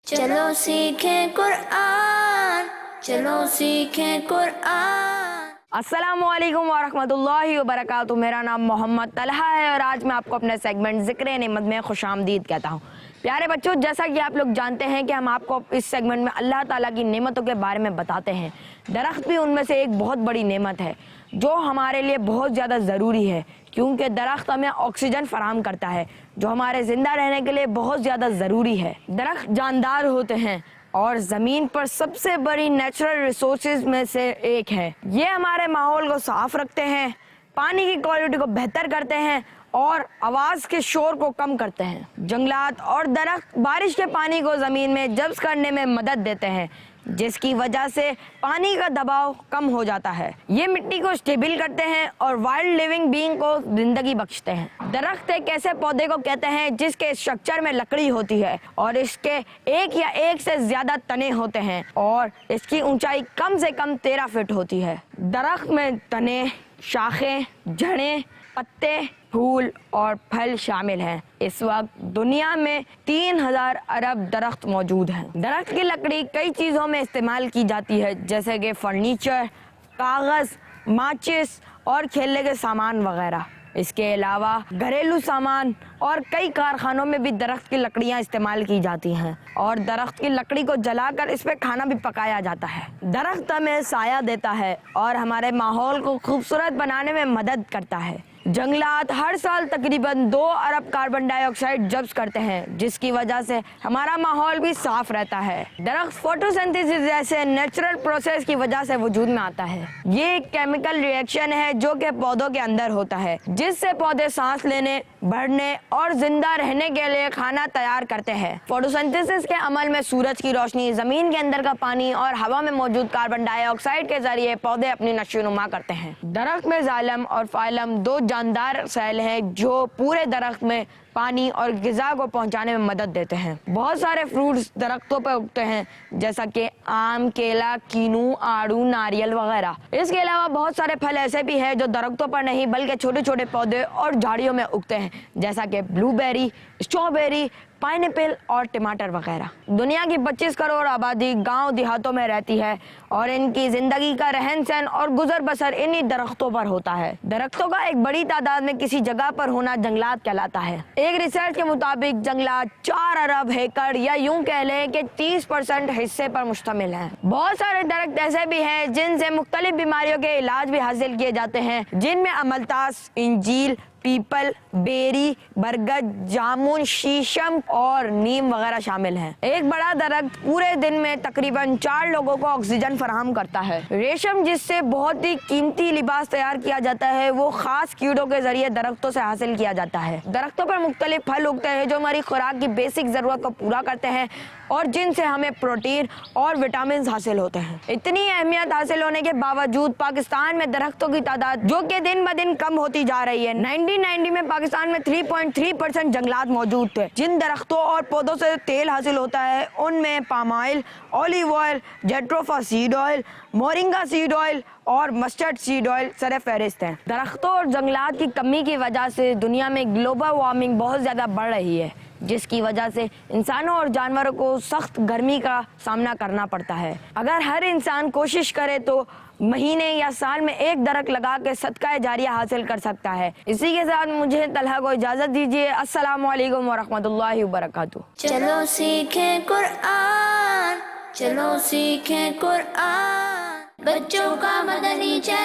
چلو سیکھیں قرآن، چلو سیکھیں قرآن۔ السلام علیکم ورحمۃ اللہ وبرکاتہ۔ میرا نام محمد طلحہ ہے اور آج میں آپ کو اپنے سیگمنٹ ذکر نعمت میں خوش آمدید کہتا ہوں۔ پیارے بچوں، جیسا کہ آپ لوگ جانتے ہیں کہ ہم آپ کو اس سیگمنٹ میں اللہ تعالیٰ کی نعمتوں کے بارے میں بتاتے ہیں۔ درخت بھی ان میں سے ایک بہت بڑی نعمت ہے جو ہمارے لیے بہت زیادہ ضروری ہے، کیونکہ درخت ہمیں آکسیجن فراہم کرتا ہے جو ہمارے زندہ رہنے کے لیے بہت زیادہ ضروری ہے۔ درخت جاندار ہوتے ہیں اور زمین پر سب سے بڑی نیچرل ریسورسز میں سے ایک ہے۔ یہ ہمارے ماحول کو صاف رکھتے ہیں، پانی کی کوالٹی کو بہتر کرتے ہیں اور آواز کے شور کو کم کرتے ہیں۔ جنگلات اور درخت بارش کے پانی کو زمین میں جذب کرنے میں مدد دیتے ہیں، جس کی وجہ سے پانی کا دباؤ کم ہو جاتا ہے۔ یہ مٹی کو اسٹیبل کرتے ہیں اور وائلڈ لیونگ بینگ کو زندگی بخشتے ہیں۔ درخت ایک ایسے پودے کو کہتے ہیں جس کے اسٹرکچر میں لکڑی ہوتی ہے اور اس کے ایک یا ایک سے زیادہ تنے ہوتے ہیں اور اس کی اونچائی کم سے کم 13 فٹ ہوتی ہے۔ درخت میں تنے، شاخیں، جڑیں، پتے، پھول اور پھل شامل ہیں۔ اس وقت دنیا میں 3000 ارب درخت موجود ہیں۔ درخت کی لکڑی کئی چیزوں میں استعمال کی جاتی ہے، جیسے کہ فرنیچر، کاغذ، ماچس اور کھیلنے کے سامان وغیرہ۔ اس کے علاوہ گھریلو سامان اور کئی کارخانوں میں بھی درخت کی لکڑیاں استعمال کی جاتی ہیں اور درخت کی لکڑی کو جلا کر اس پہ کھانا بھی پکایا جاتا ہے۔ درخت ہمیں سایہ دیتا ہے اور ہمارے ماحول کو خوبصورت بنانے میں مدد کرتا ہے۔ جنگلات ہر سال تقریباً 2 ارب کاربن ڈائی آکسائڈ جذب کرتے ہیں، جس کی وجہ سے ہمارا ماحول بھی صاف رہتا ہے۔ درخت فوٹوسنتھیسس جیسے نیچرل پروسیس کی وجہ سے وجود میں آتا ہے۔ یہ ایک کیمیکل ری ایکشن ہے جو کہ پودوں کے اندر ہوتا ہے، جس سے پودے سانس لینے، بڑھنے اور زندہ رہنے کے لیے کھانا تیار کرتے ہیں۔ فوٹوسنتھیسس کے عمل میں سورج کی روشنی، زمین کے اندر کا پانی اور ہوا میں موجود کاربن ڈائی آکسائڈ کے ذریعے پودے اپنی نشو و نما کرتے ہیں۔ درخت میں زائلم اور فائلم 2 جاندار سیل ہیں جو پورے درخت میں پانی اور غذا کو پہنچانے میں مدد دیتے ہیں۔ بہت سارے فروٹس درختوں پر اگتے ہیں، جیسا کہ آم، کیلا، کینو، آڑو، ناریل وغیرہ۔ اس کے علاوہ بہت سارے پھل ایسے بھی ہیں جو درختوں پر نہیں بلکہ چھوٹے چھوٹے پودے اور جھاڑیوں میں اگتے ہیں، جیسا کہ بلو بیری، اسٹرابیری، پائن ایپل اور ٹماٹر وغیرہ۔ دنیا کی 25 کروڑ آبادی گاؤں دیہاتوں میں رہتی ہے اور ان کی زندگی کا رہن سہن اور گزر بسر انہی درختوں پر ہوتا ہے۔ درختوں کا ایک بڑی تعداد میں کسی جگہ پر ہونا جنگلات کہلاتا ہے۔ ایک ریسرچ کے مطابق جنگلات 4 ارب ایکڑ یا یوں کہہ لیں کہ 30% حصے پر مشتمل ہیں۔ بہت سارے درخت ایسے بھی ہیں جن سے مختلف بیماریوں کے علاج بھی حاصل کیے جاتے ہیں، جن میں املتاس، انجیل، پیپل، بیری، برگد، جامن، شیشم اور نیم وغیرہ شامل ہیں۔ ایک بڑا درخت پورے دن میں تقریباً 4 لوگوں کو آکسیجن فراہم کرتا ہے۔ ریشم، جس سے بہت ہی قیمتی لباس تیار کیا جاتا ہے، وہ خاص کیڑوں کے ذریعے درختوں سے حاصل کیا جاتا ہے۔ درختوں پر مختلف پھل اگتے ہیں جو ہماری خوراک کی بیسک ضرورت کو پورا کرتے ہیں اور جن سے ہمیں پروٹین اور وٹامنز حاصل ہوتے ہیں۔ اتنی اہمیت حاصل ہونے کے باوجود پاکستان میں درختوں کی تعداد جو کہ دن بدن کم ہوتی جا رہی ہے۔ 1990 میں پاکستان میں 3.3% جنگلات موجود تھے۔ جن درختوں اور پودوں سے تیل حاصل ہوتا ہے ان میں palm oil, olive oil, jatropha seed oil, moringa seed oil اور مسٹرڈ سیڈ آئل سر فہرست ہیں۔ درختوں اور جنگلات کی کمی کی وجہ سے دنیا میں گلوبل وارمنگ بہت زیادہ بڑھ رہی ہے، جس کی وجہ سے انسانوں اور جانوروں کو سخت گرمی کا سامنا کرنا پڑتا ہے۔ اگر ہر انسان کوشش کرے تو مہینے یا سال میں 1 درخت لگا کے صدقہ جاریہ حاصل کر سکتا ہے۔ اسی کے ساتھ مجھے طلحہ کو اجازت دیجیے۔ السلام علیکم ورحمۃ اللہ وبرکاتہ۔ چلو سیکھیں قرآن، چلو سیکھیں قرآن، بچوں کا مدنی چینل۔